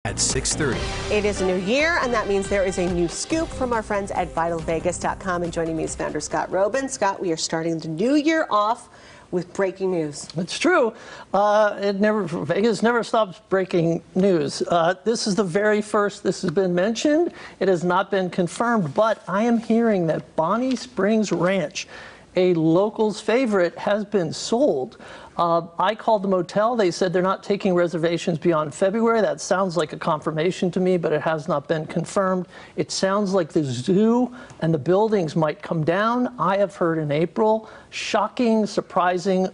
At 6:30. It is a new year, and that means there is a new scoop from our friends at VitalVegas.com. And joining me is founder Scott Robin. Scott, we are starting the new year off with breaking news. It's true. Vegas never stops breaking news. This is the very first this has been mentioned. It has not been confirmed, but I am hearing that Bonnie Springs Ranch, a locals favorite, has been sold. I called the motel. They said they're not taking reservations beyond February. That sounds like a confirmation to me, but it has not been confirmed. It sounds like the zoo and the buildings might come down. I have heard in April. Shocking, surprising,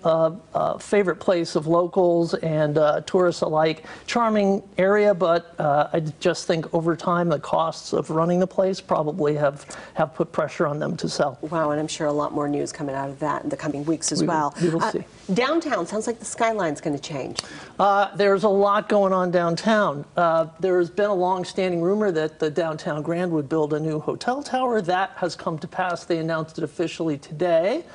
favorite place of locals and tourists alike. Charming area, but I just think over time the costs of running the place probably have put pressure on them to sell. Wow, and I'm sure a lot more news coming out of that in the coming weeks as well. We will see. Downtown, sounds like the skyline's going to change. There's a lot going on downtown. There's been a long-standing rumor that the Downtown Grand would build a new hotel tower. That has come to pass. They announced it officially today.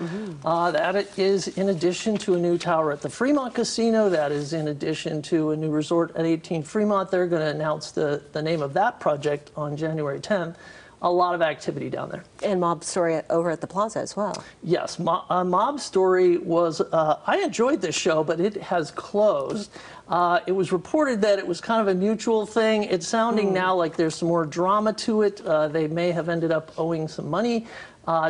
That is in addition to a new tower at the Fremont Casino. That is in addition to a new resort at 18 Fremont. They're going to announce the name of that project on January 10th. A lot of activity down there. And Mob Story over at the Plaza as well. Yes, Mob Story was, I enjoyed this show, but it has closed. It was reported that it was kind of a mutual thing. It's sounding now like there's some more drama to it. They may have ended up owing some money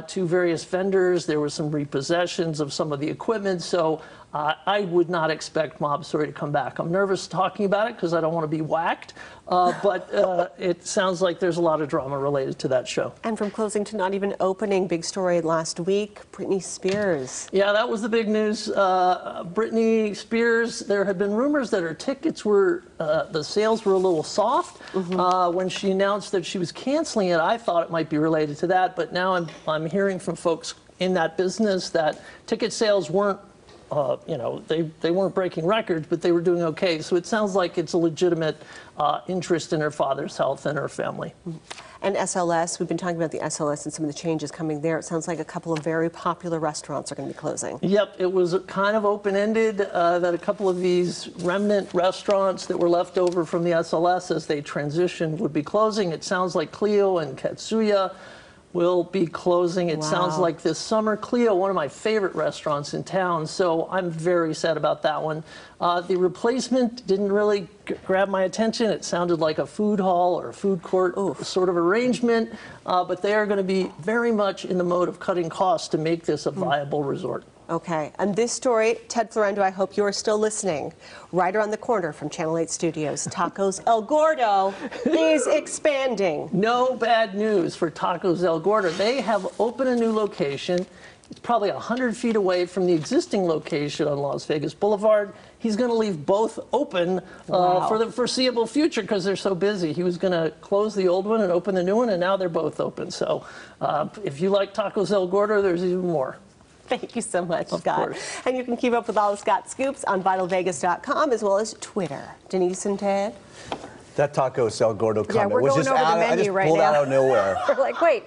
to various vendors. There were some repossessions of some of the equipment. So I would not expect Mob Story to come back. I'm nervous talking about it because I don't want to be whacked, but it sounds like there's a lot of drama related to that show. And from closing to not even opening, big story last week, Britney Spears. Yeah, that was the big news. Britney Spears, there had been rumors that her tickets were, the sales were a little soft. When she announced that she was canceling it, I thought it might be related to that, but now I'm hearing from folks in that business that ticket sales weren't, you know, they weren't breaking records, but they were doing okay. So it sounds like it's a legitimate interest in her father's health and her family. And SLS, we've been talking about the SLS and some of the changes coming there. It sounds like a couple of very popular restaurants are going to be closing. Yep, it was kind of open-ended that a couple of these remnant restaurants that were left over from the SLS as they transitioned would be closing. It sounds like Cleo and Katsuya will be closing. It sounds like this summer. Cleo, one of my favorite restaurants in town, so I'm very sad about that one. The replacement didn't really grab my attention. It sounded like a food hall or a food court sort of arrangement, but they are going to be very much in the mode of cutting costs to make this a viable resort. Okay, and this story, Ted Florendo, I hope you are still listening. Right around the corner from Channel 8 Studios, Tacos El Gordo is expanding. No bad news for Tacos El Gordo. They have opened a new location. It's probably 100 feet away from the existing location on Las Vegas Boulevard. He's going to leave both open for the foreseeable future because they're so busy. He was going to close the old one and open the new one, and now they're both open. So if you like Tacos El Gordo, there's even more. Thank you so much, Of Scott. course. And you can keep up with all of Scott's scoops on VitalVegas.com as well as Twitter. Denise and Ted? That Tacos El Gordo comment we're was going just over the out. I menu just right pulled now. out of nowhere. We're like, wait.